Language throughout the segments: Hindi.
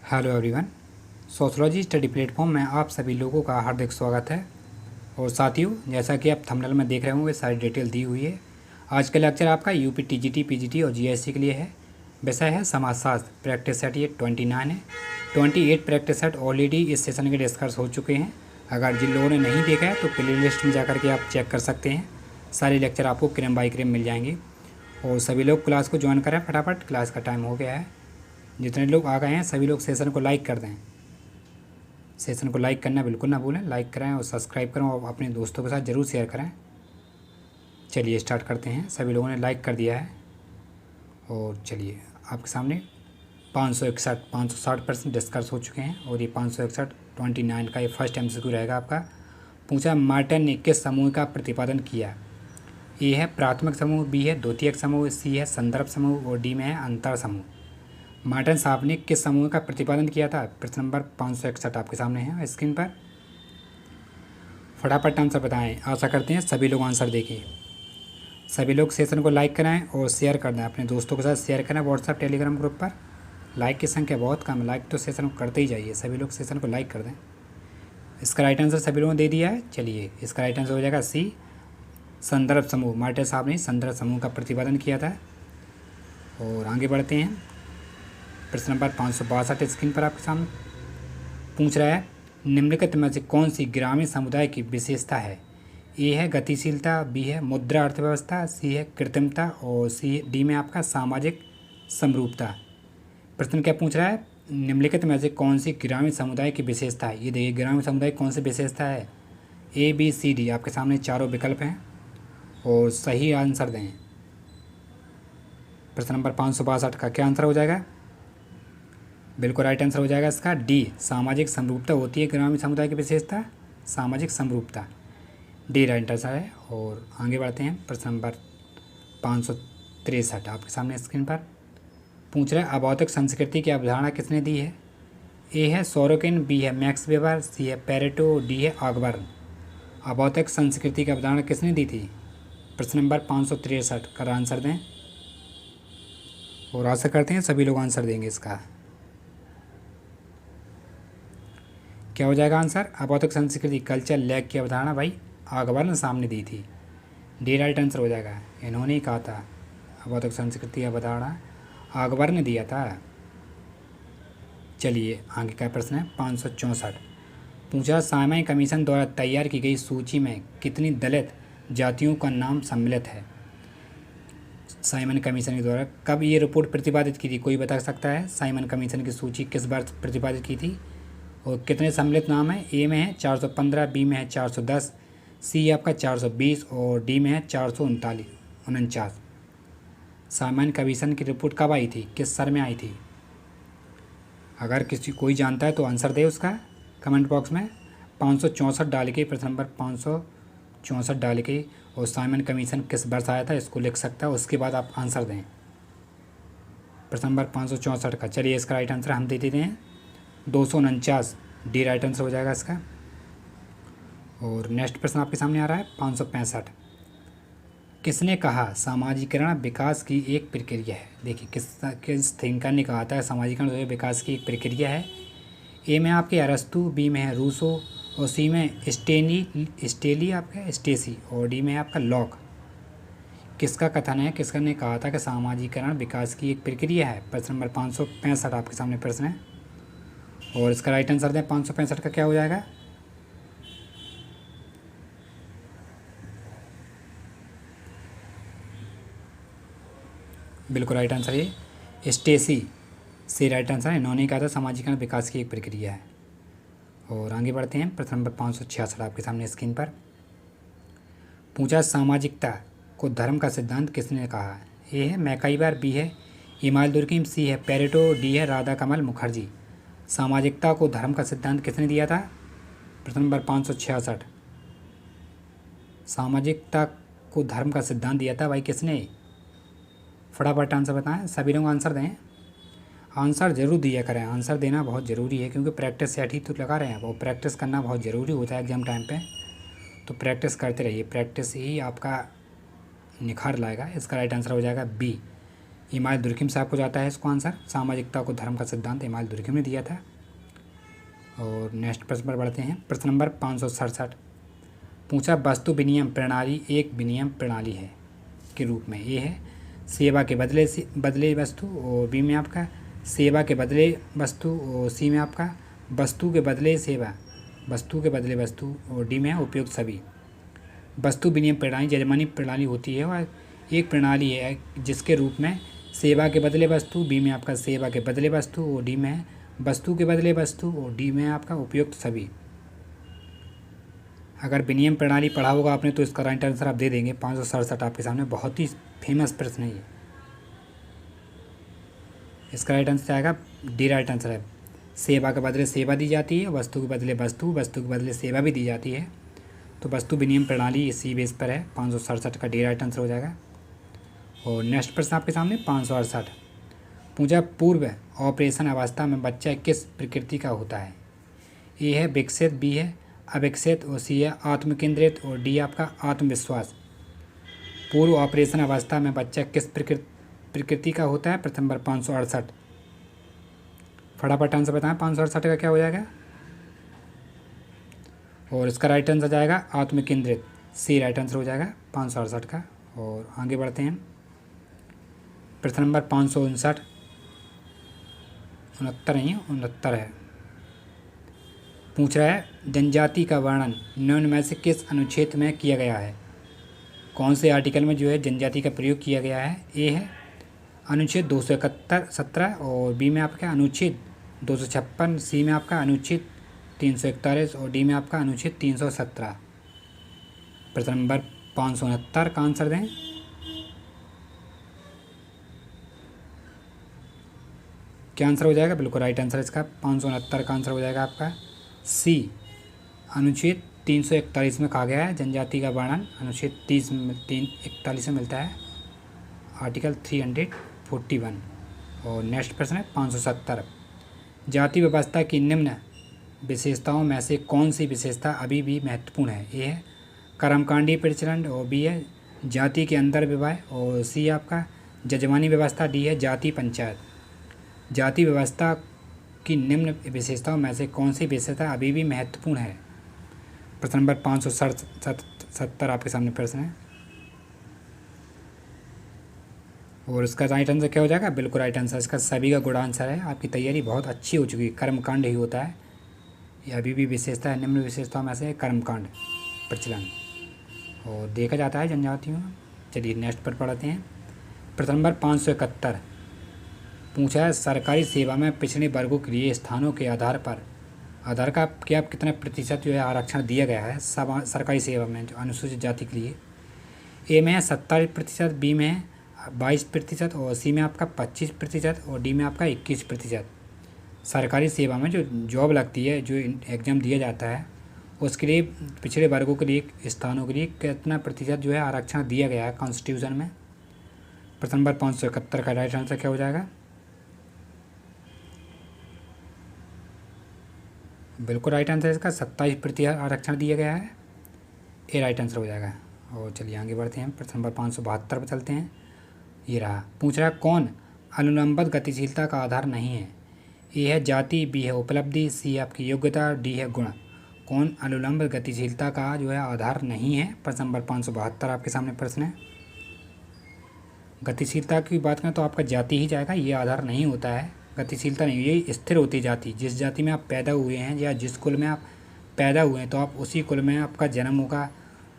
Hello everyone. Sociology study platform में आप सभी लोगों का हार्दिक स्वागत है। और साथियों, जैसा कि आप थंबनेल में देख रहे होंगे, सारी डिटेल दी हुई है। आज का लेक्चर आपका यूपी टीजीटी पीजीटी और जीएससी के लिए है। विषय है समाजशास्त्र। प्रैक्टिस सेट ये 29 है। 28 प्रैक्टिस सेट ऑलरेडी इस सेशन के डिस्कस हो चुके हैं। अगर जिन लोगों ने नहीं देखा है तो प्ले लिस्ट में जाकर के आप चेक कर सकते हैं। सारे लेक्चर आपको क्रम बाई क्रम मिल जाएंगे। और सभी लोग क्लास को ज्वाइन करें फटाफट, क्लास का टाइम हो गया है। जितने लोग आ गए हैं सभी लोग सेशन को लाइक कर दें। सेशन को लाइक करना बिल्कुल ना भूलें। लाइक करें और सब्सक्राइब करें और अपने दोस्तों के साथ ज़रूर शेयर करें। चलिए स्टार्ट करते हैं। सभी लोगों ने लाइक कर दिया है। और चलिए आपके सामने 560% डिस्कस हो चुके हैं। और ये 561 29 का ये फर्स्ट MCQ रहेगा आपका। पूछा, मार्टिन ने किस समूह का प्रतिपादन किया? ए है प्राथमिक समूह, बी है द्वितीयक समूह, सी है संदर्भ समूह और डी में है अंतर समूह। मार्टिन साहब ने किस समूह का प्रतिपादन किया था? प्रश्न नंबर 561 आपके सामने है स्क्रीन पर। फटाफट आंसर बताएं। आशा करते हैं सभी लोग आंसर देखें। सभी लोग सेशन को लाइक कराएं और शेयर कर दें। अपने दोस्तों के साथ शेयर करें व्हाट्सएप टेलीग्राम ग्रुप पर। लाइक की संख्या बहुत कम है। लाइक तो सेशन को करते ही जाइए। सभी लोग सेशन को लाइक कर दें। इसका राइट आंसर सभी लोगों ने दे दिया है। चलिए इसका राइट आंसर हो जाएगा सी, संदर्भ समूह। मार्टिन साहब ने संदर्भ समूह का प्रतिपादन किया था। और आगे बढ़ते हैं। प्रश्न नंबर 562 स्क्रीन पर आपके सामने पूछ रहा है, निम्नलिखित में से कौन सी ग्रामीण समुदाय की विशेषता है? ए है गतिशीलता, बी है मुद्रा अर्थव्यवस्था, सी है कृत्रिमता और सी डी में आपका सामाजिक समरूपता। प्रश्न क्या पूछ रहा है? निम्नलिखित में से कौन सी ग्रामीण समुदाय की विशेषता है? ये देखिए ग्रामीण समुदाय कौन सी विशेषता है? ए बी सी डी आपके सामने चारों विकल्प हैं और सही आंसर दें। प्रश्न नंबर 562 का क्या आंसर हो जाएगा? बिल्कुल राइट आंसर हो जाएगा इसका डी, सामाजिक समरूपता होती है ग्रामीण समुदाय की विशेषता, सामाजिक समरूपता। डी राइट आंसर है। और आगे बढ़ते हैं। प्रश्न नंबर 563 आपके सामने स्क्रीन पर पूछ रहे हैं, अभौतिक संस्कृति की अवधारणा किसने दी है? ए है सोरोकिन, बी है मैक्स वेबर, सी है पेरेटो, डी है ऑगबर्न। अभौतिक संस्कृति की अवधारणा किसने दी थी? प्रश्न नंबर 563 का आंसर दें। और आशा करते हैं सभी लोग आंसर देंगे इसका। क्या हो जाएगा आंसर? अभौतिक संस्कृति कल्चर लैग की अवधारणा भाई ऑगबर्न सामने दी थी। डी राइट आंसर हो जाएगा। इन्होंने ही कहा था अभौतिक संस्कृति की अवधारणा ऑगबर्न ने दिया था। चलिए आगे का प्रश्न है 564 पूछा, साइमन कमीशन द्वारा तैयार की गई सूची में कितनी दलित जातियों का नाम सम्मिलित है? साइमन कमीशन के द्वारा कब ये रिपोर्ट प्रतिपादित की थी? कोई बता सकता है साइमन कमीशन की सूची किस बार प्रतिपादित की थी और कितने सम्मिलित नाम है? ए में है 415, बी में है 410, सी आपका 420 और डी में है 449। सामान्य कमीशन की रिपोर्ट कब आई थी? किस साल में आई थी? अगर कोई जानता है तो आंसर दे उसका कमेंट बॉक्स में 564 डाल के, प्रश्न नंबर 564 डाल के। और साइमन कमीशन किस वर्ष आया था इसको लिख सकता है, उसके बाद आप आंसर दें प्रश्न नंबर 564 का। चलिए इसका राइट आंसर हम दे देते हैं 249। डी राइट आंसर हो जाएगा इसका। और नेक्स्ट प्रश्न आपके सामने आ रहा है 565 किसने कहा सामाजिकरण विकास की एक प्रक्रिया है? देखिए किस थिंकर ने कहा था सामाजिकरण जो है विकास की एक प्रक्रिया है? ए में आपके अरस्तु, बी में है रूसो और सी में स्टेली आपका स्टेसी और डी में आपका लॉक। किसका कथन है? किसने कहा था कि सामाजिकरण विकास की एक प्रक्रिया है? प्रश्न नंबर 565 आपके सामने प्रश्न है। और इसका राइट आंसर दें 565 का क्या हो जाएगा? बिल्कुल राइट आंसर ये स्टेसी से राइट आंसर है। इन्होंने कहा था सामाजिकरण विकास की एक प्रक्रिया है। और आगे बढ़ते हैं। प्रश्न नंबर 566 आपके सामने स्क्रीन पर पूछा, सामाजिकता को धर्म का सिद्धांत किसने कहा? ए है मैकाइबर, बी है इमाल दुर्कीम, सी है पेरेटो, डी है राधा कमल मुखर्जी। सामाजिकता को धर्म का सिद्धांत किसने दिया था? प्रश्न नंबर 566 सामाजिकता को धर्म का सिद्धांत दिया था भाई किसने? फटाफट आंसर बताएं। सभी लोग आंसर दें। आंसर ज़रूर दिया करें। आंसर देना बहुत ज़रूरी है क्योंकि प्रैक्टिस सेट ही तो लगा रहे हैं। वो प्रैक्टिस करना बहुत ज़रूरी होता है एग्जाम टाइम पे। तो प्रैक्टिस करते रहिए। प्रैक्टिस ही आपका निखार लाएगा। इसका राइट आंसर हो जाएगा बी, इमाल दुर्खिम साहब को जाता है इसको आंसर। सामाजिकता को धर्म का सिद्धांत इमाल दुर्खिम ने दिया था। और नेक्स्ट प्रश्न पर बढ़ते हैं। प्रश्न नंबर 567 पूछा वस्तु विनिमय प्रणाली एक विनिमय प्रणाली है के रूप में। ए है सेवा के बदले वस्तु, और बी में आपका सेवा के बदले वस्तु, और सी में आपका वस्तु के बदले सेवा, वस्तु के बदले वस्तु, और डी में है उपयुक्त सभी। वस्तु विनिमय प्रणाली यजमानी प्रणाली होती है और एक प्रणाली है जिसके रूप में सेवा के बदले वस्तु, बी में आपका सेवा के बदले वस्तु, और डी में है वस्तु के बदले वस्तु, और डी में आपका उपयुक्त सभी। अगर विनिमय प्रणाली पढ़ा होगा आपने तो इसका राइट आंसर आप दे देंगे। 567 आपके सामने बहुत ही फेमस प्रश्न है ये। इसका राइट आंसर आएगा डी राइट आंसर है। सेवा के बदले सेवा दी जाती है, वस्तु के बदले वस्तु, वस्तु के बदले सेवा भी दी जाती है, तो वस्तु विनिमय प्रणाली इसी बेस पर है। 567 का डी राइट आंसर हो जाएगा। और नेक्स्ट प्रश्न आपके सामने 568 पूछा पूर्व ऑपरेशन अवस्था में बच्चा किस प्रकृति का होता है। ए है विकसित, बी है अविकसित, और सी है आत्मकेंद्रित, और डी आपका आत्मविश्वास। पूर्व ऑपरेशन अवस्था में बच्चा किस प्रकृति का होता है। प्रश्न नंबर 568 फटाफट आंसर बताएं। 568 का क्या हो जाएगा। और इसका राइट आंसर जाएगा आत्मकेंद्रित, सी राइट आंसर हो जाएगा 568 का। और आगे बढ़ते हैं। प्रश्न नंबर 559 69 नहीं 69 है। पूछ रहा है जनजाति का वर्णन निम्न में से किस अनुच्छेद में किया गया है। कौन से आर्टिकल में जो है जनजाति का प्रयोग किया गया है। ए है अनुच्छेद 271 और बी में आपका अनुच्छेद 256, सी में आपका अनुच्छेद 341 और डी में आपका अनुच्छेद 317। प्रश्न नंबर 569 का आंसर दें। क्या आंसर हो जाएगा। बिल्कुल राइट आंसर इसका 569 का आंसर हो जाएगा आपका सी। अनुच्छेद 341 में कहा गया है जनजाति का वर्णन अनुच्छेद 341 में मिलता है, आर्टिकल 341। और नेक्स्ट प्रश्न है 570 जाति व्यवस्था की निम्न विशेषताओं में से कौन सी विशेषता अभी भी महत्वपूर्ण है। ए है कर्मकांडी प्रचलन, और बी है जाति के अंदर विवाह, और सी आपका जजमानी व्यवस्था, डी है जाति पंचायत। जाति व्यवस्था की निम्न विशेषताओं में से कौन सी विशेषता अभी भी महत्वपूर्ण है। प्रश्न नंबर 570 आपके सामने प्रश्न है। और इसका राइट आंसर क्या हो जाएगा। बिल्कुल राइट आंसर इसका सभी का गुड आंसर है। आपकी तैयारी बहुत अच्छी हो चुकी है। कर्मकांड ही होता है ये अभी भी विशेषता है। निम्न विशेषताओं में से कर्मकांड प्रचलन और देखा जाता है जनजातियों। चलिए नेक्स्ट पर पढ़ते हैं। प्रश्न नंबर 571 पूछा है सरकारी सेवा में पिछड़े वर्गों के लिए स्थानों के आधार पर आधार का क्या कितना प्रतिशत जो है आरक्षण दिया गया है सरकारी सेवा में जो अनुसूचित जाति के लिए। ए में है 27%, बी में है 22% और सी में आपका 25% और डी में आपका 21%। सरकारी सेवा में जो जॉब लगती है, जो एग्ज़ाम दिया जाता है, उसके लिए पिछड़े वर्गों के लिए स्थानों के लिए कितना प्रतिशत जो है आरक्षण दिया गया है कॉन्स्टिट्यूशन में। प्रश्न नंबर 571 का राइट आंसर क्या हो जाएगा। बिल्कुल राइट आंसर इसका 27% आरक्षण दिया गया है। ए राइट आंसर हो जाएगा। और चलिए आगे बढ़ते हैं। प्रश्न नंबर 572 पर चलते हैं। ये रहा। पूछ रहा कौन अनुलंबित गतिशीलता का आधार नहीं है। ए है जाति, बी है उपलब्धि, सी आपकी योग्यता, डी है गुण। कौन अनुलंबित गतिशीलता का जो है आधार नहीं है। प्रश्न नंबर 572 आपके सामने प्रश्न है। गतिशीलता की बात करें तो आपका जाति ही जाएगा, ये आधार नहीं होता है। गतिशीलता नहीं, ये स्थिर होती जाति। जिस जाति में आप पैदा हुए हैं या जिस कुल में आप पैदा हुए हैं तो आप उसी कुल में आपका जन्म होगा,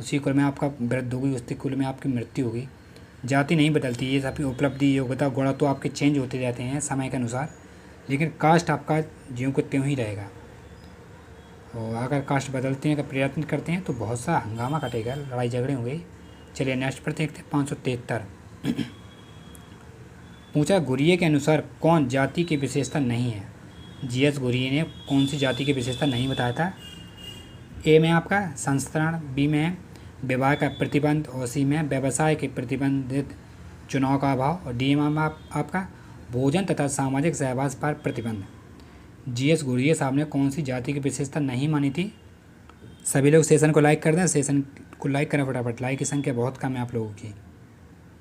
उसी कुल में आपका वृद्धि होगी, उसी कुल में आपकी मृत्यु होगी। जाति नहीं बदलती। ये आपकी उपलब्धि, योग्यता, गुण तो आपके चेंज होते जाते हैं समय के अनुसार, लेकिन कास्ट आपका ज्यों को त्यों ही रहेगा। और अगर कास्ट बदलते हैं, अगर प्रयत्न करते हैं तो बहुत सा हंगामा कटेगा, लड़ाई झगड़े होंगे। चलिए नेक्स्ट पर देखते हैं। 573 पूछा गुरिये के अनुसार कौन जाति की विशेषता नहीं है। जीएस गुरिये ने कौन सी जाति की विशेषता नहीं बताया था। ए में आपका संस्करण, बी में विवाह का प्रतिबंध और सी में व्यवसाय के प्रतिबंधित चुनाव का अभाव और डी में आपका भोजन तथा सामाजिक सहवास पर प्रतिबंध। जीएस गुरिये साहब ने कौन सी जाति की विशेषता नहीं मानी थी। सभी लोग सेशन को लाइक कर दें। सेशन को लाइक करें फटाफट, लाइक की संख्या बहुत कम है आप लोगों की।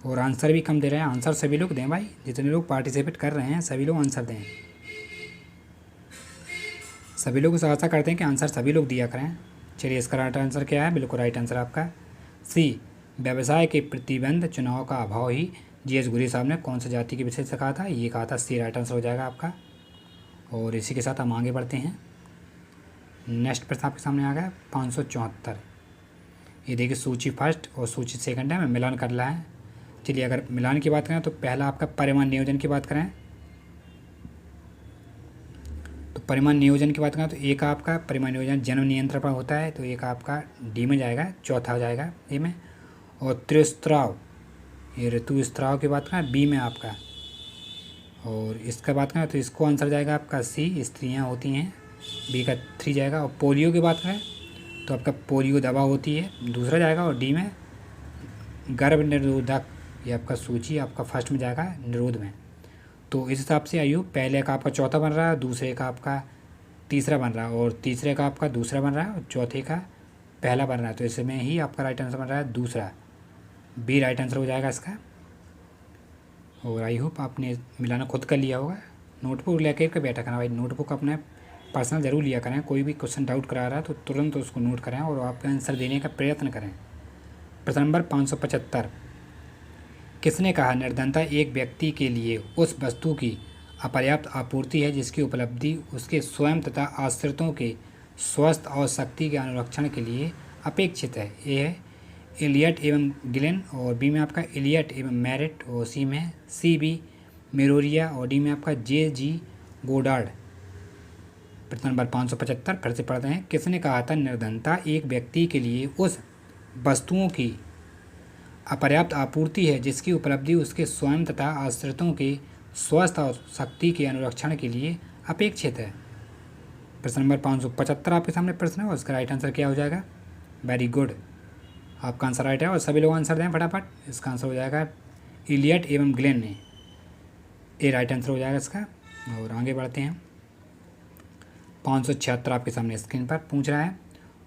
और आंसर भी कम दे रहे हैं। आंसर सभी लोग दें भाई, जितने लोग पार्टिसिपेट कर रहे हैं सभी लोग आंसर दें। सभी लोग आशा करते हैं कि आंसर सभी लोग दिया करें। चलिए इसका राइट आंसर क्या है? बिल्कुल राइट आंसर आपका सी, व्यवसाय के प्रतिबंध चुनाव का अभाव ही। जी.एस. गुरी साहब ने कौन सी जाति के विषय से कहा था? ये कहा था। सी राइट आंसर हो जाएगा आपका। और इसी के साथ हम आगे बढ़ते हैं। नेक्स्ट प्रश्न आपके सामने आ गया 574। ये देखिए सूची फर्स्ट और सूची सेकंड है, मैं मिलान कर रहा है। चलिए अगर मिलान की बात करें तो पहला आपका परिमाण नियोजन की बात करें तो परिमाण नियोजन की बात करें तो एक आपका परिमाण नियोजन जन्म नियंत्रण पर होता है, तो एक आपका डी में जाएगा, चौथा हो जाएगा ए में। और त्रिस्त्राव, ये ऋतुस्त्राव की बात करें बी में आपका। और इसका बात करें तो इसको आंसर जाएगा आपका सी, स्त्रियाँ होती हैं, बी का 3 जाएगा। और पोलियो की बात करें तो आपका पोलियो दवा होती है, दूसरा जाएगा। और डी में गर्भ निरोधक, ये आपका सूची आपका फर्स्ट में जाएगा निरोध में। तो इस हिसाब से आयु पहले का आपका चौथा बन रहा है, दूसरे का आपका तीसरा बन रहा है, और तीसरे का आपका दूसरा बन रहा है, और चौथे का पहला बन रहा है। तो इसमें ही आपका राइट आंसर बन रहा है दूसरा, बी राइट आंसर हो जाएगा इसका। और आई होप आपने मिलाना खुद कर लिया होगा। नोटबुक लेकर के बैठा करना भाई, नोटबुक अपने पर्सनल ज़रूर लिया करें। कोई भी क्वेश्चन डाउट करा रहा है तो तुरंत उसको नोट करें और आपका आंसर देने का प्रयत्न करें। प्रश्न नंबर 575, किसने कहा निर्धनता एक व्यक्ति के लिए उस वस्तु की अपर्याप्त आपूर्ति है जिसकी उपलब्धि उसके स्वयं तथा आश्रितों के स्वास्थ्य और शक्ति के अनुरक्षण के लिए अपेक्षित है? ये है इलियट एवं गिलेन, और बी में आपका इलियट एवं मैरिट, और सी में सी बी मेरोरिया, और डी में आपका जे जी गोडार्ड। प्रश्न नंबर 575 फिर से पढ़ते हैं। किसने कहा था निर्धनता एक व्यक्ति के लिए उस वस्तुओं की अपर्याप्त आपूर्ति है जिसकी उपलब्धि उसके स्वयं तथा आश्रितों के स्वास्थ्य और शक्ति के अनुरक्षण के लिए अपेक्षित है? प्रश्न नंबर 575 आपके सामने प्रश्न है और उसका राइट आंसर क्या हो जाएगा? वेरी गुड, आपका आंसर राइट है। और सभी लोग आंसर दें फटाफट। इसका आंसर हो जाएगा इलियट एवं ग्लेन ने, ये राइट आंसर हो जाएगा इसका। और आगे बढ़ते हैं। 576 आपके सामने स्क्रीन पर पूछ रहा है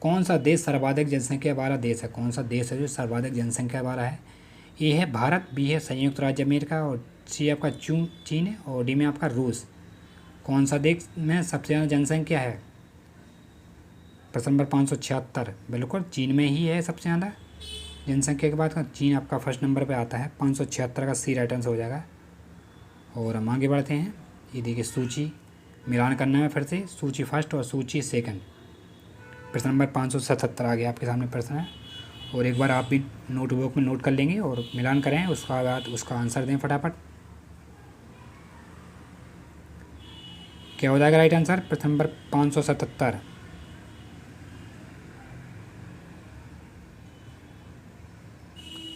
कौन सा देश सर्वाधिक जनसंख्या वाला देश है? कौन सा देश है जो सर्वाधिक जनसंख्या वाला है? ए है भारत, बी है संयुक्त राज्य अमेरिका, और सी आपका चीन है, और डी में आपका रूस। कौन सा देश में सबसे ज़्यादा जनसंख्या है? प्रश्न नंबर 576 बिल्कुल चीन में ही है सबसे ज़्यादा जनसंख्या की बात करें। चीन आपका फर्स्ट नंबर पे आता है। 576 का सी राइट आंसर हो जाएगा। और हम आगे बढ़ते हैं। ये देखिए सूची मिलान करना है फिर से, सूची फर्स्ट और सूची सेकंड। प्रश्न नंबर 577 आ गया आपके सामने प्रश्न है, और एक बार आप भी नोटबुक में नोट कर लेंगे और मिलान करें, उसका बाद उसका आंसर दें फटाफट। क्या हो जाएगा राइट आंसर? प्रश्न नंबर 577।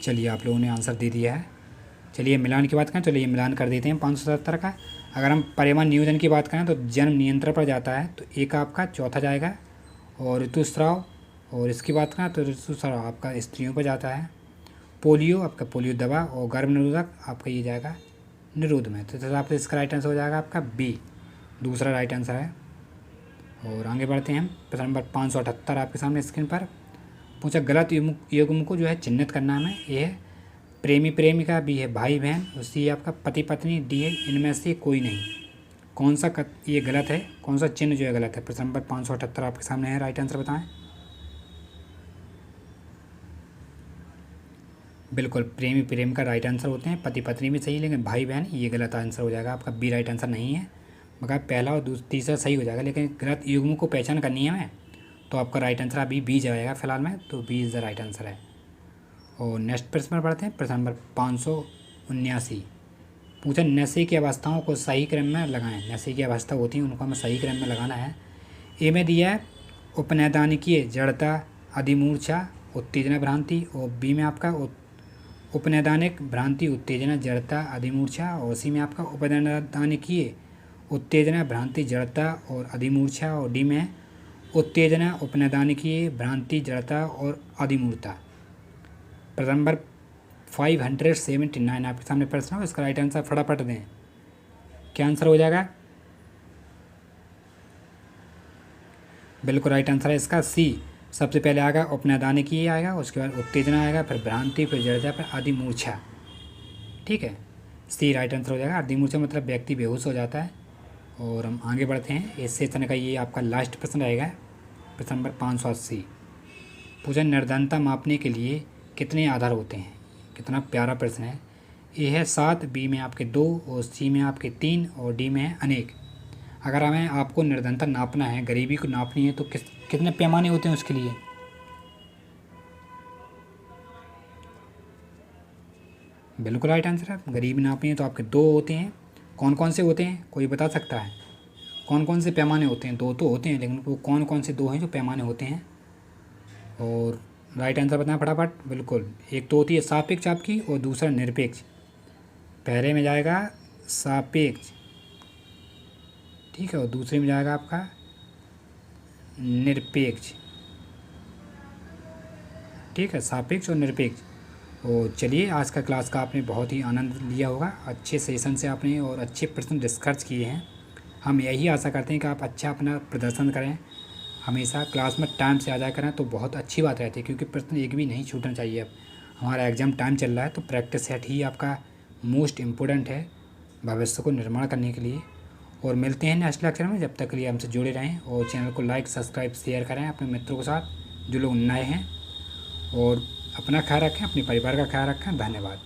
चलिए आप लोगों ने आंसर दे दिया है। चलिए मिलान की बात करें, चलिए मिलान कर देते हैं 577 का। अगर हम परिमाण नियोजन की बात करें तो जन्म नियंत्रण पर जाता है, तो एक आपका चौथा जाएगा। और ऋतुस्राव, और इसकी बात करें तो ऋतुस्राव आपका स्त्रियों पर जाता है। पोलियो आपका पोलियो दवा, और गर्भ निरोधक आपका ये जाएगा निरोध में। तो हिसाब से इसका राइट आंसर हो जाएगा आपका बी, दूसरा राइट आंसर है। और आगे बढ़ते हैं। प्रश्न नंबर 578 आपके सामने स्क्रीन पर पूछा गलत युग्म को जो है चिन्हित करना है। ये है प्रेमी प्रेमिका, बी है भाई बहन, और सी आपका पति पत्नी, डी है इनमें से कोई नहीं। कौन सा ये गलत है? कौन सा चिन्ह जो है गलत है? प्रश्न नंबर 578 आपके सामने है, राइट आंसर बताएं। बिल्कुल प्रेमी प्रेमिका राइट आंसर होते हैं, पति पत्नी भी सही, लेकिन भाई बहन ये गलत आंसर हो जाएगा आपका, बी राइट आंसर नहीं है। मगर पहला और तीसरा सही हो जाएगा, लेकिन गलत युग्म को पहचान करनी है हमें, तो आपका राइट आंसर अभी बी जाएगा फिलहाल में, तो B is the right answer है। और नेक्स्ट प्रश्न पर बढ़ते हैं। प्रश्न नंबर 579 पूछा नशे की अवस्थाओं को सही क्रम में लगाएं। नशे की अवस्था होती है उनको हमें सही क्रम में लगाना है। ए में दिया है उपनैदानिकीय जड़ता, अधिमूर्छा, उत्तेजना भ्रांति, और बी में आपका उपनैदानिक भ्रांति, उत्तेजना, जड़ता, अधिमूर्छा, और सी में आपका उपनैदानिकीय उत्तेजना, भ्रांति, जड़ता और अधिमूर्छा, और डी में उत्तेजना, उपनैदानिकीय भ्रांति, जड़ता और अधिमूर्ता। प्रश्न नंबर 579 आपके सामने प्रश्न है, इसका राइट आंसर फटाफट दें। क्या आंसर हो जाएगा? बिल्कुल राइट आंसर है इसका सी। सबसे पहले आएगा उपनैदानिकीय आएगा, उसके बाद उत्तेजना आएगा, फिर भ्रांति, फिर जड़ता, फिर अधिमूर्छा। ठीक है, सी राइट आंसर हो जाएगा। अर्धी मूर्छा मतलब व्यक्ति बेहोश हो जाता है। और हम आगे बढ़ते हैं। इस सेशन का ये आपका लास्ट प्रश्न रहेगा, प्रश्न नंबर 580। पूछा निर्धनता मापने के लिए कितने आधार होते हैं। कितना प्यारा प्रश्न है। ए है 7, बी में आपके 2 और सी में आपके 3 और डी में है अनेक। अगर हमें आपको निर्धनता नापना है, गरीबी को नापनी है, तो कितने पैमाने होते हैं उसके लिए। बिल्कुल राइट आंसर है। गरीबी नापनी है तो आपके 2 होते हैं। कौन कौन से होते हैं, कोई बता सकता है कौन कौन से पैमाने होते हैं। 2 तो होते हैं, लेकिन वो कौन कौन से 2 हैं जो पैमाने होते हैं। और राइट आंसर बताएं फटाफट। बिल्कुल, एक तो होती है सापेक्ष आपकी और दूसरा निरपेक्ष। पहले में जाएगा सापेक्ष, ठीक है, और दूसरे में जाएगा आपका निरपेक्ष। ठीक है, सापेक्ष और निरपेक्ष। और चलिए, आज का क्लास का आपने बहुत ही आनंद लिया होगा। अच्छे सेशन से आपने और अच्छे प्रश्न डिस्कस किए हैं। हम यही आशा करते हैं कि आप अच्छा अपना प्रदर्शन करें, हमेशा क्लास में टाइम से आ जाया करें तो बहुत अच्छी बात रहती है, क्योंकि प्रश्न एक भी नहीं छूटना चाहिए। अब हमारा एग्ज़ाम टाइम चल रहा है तो प्रैक्टिस सेट ही आपका मोस्ट इम्पोर्टेंट है भविष्य को निर्माण करने के लिए। और मिलते हैं नेक्स्ट लेक्चर में। जब तक के लिए हमसे जुड़े रहें और चैनल को लाइक सब्सक्राइब शेयर करें अपने मित्रों के साथ जो लोग नए हैं। और अपना ख्याल रखें, अपने परिवार का ख्याल रखें। धन्यवाद।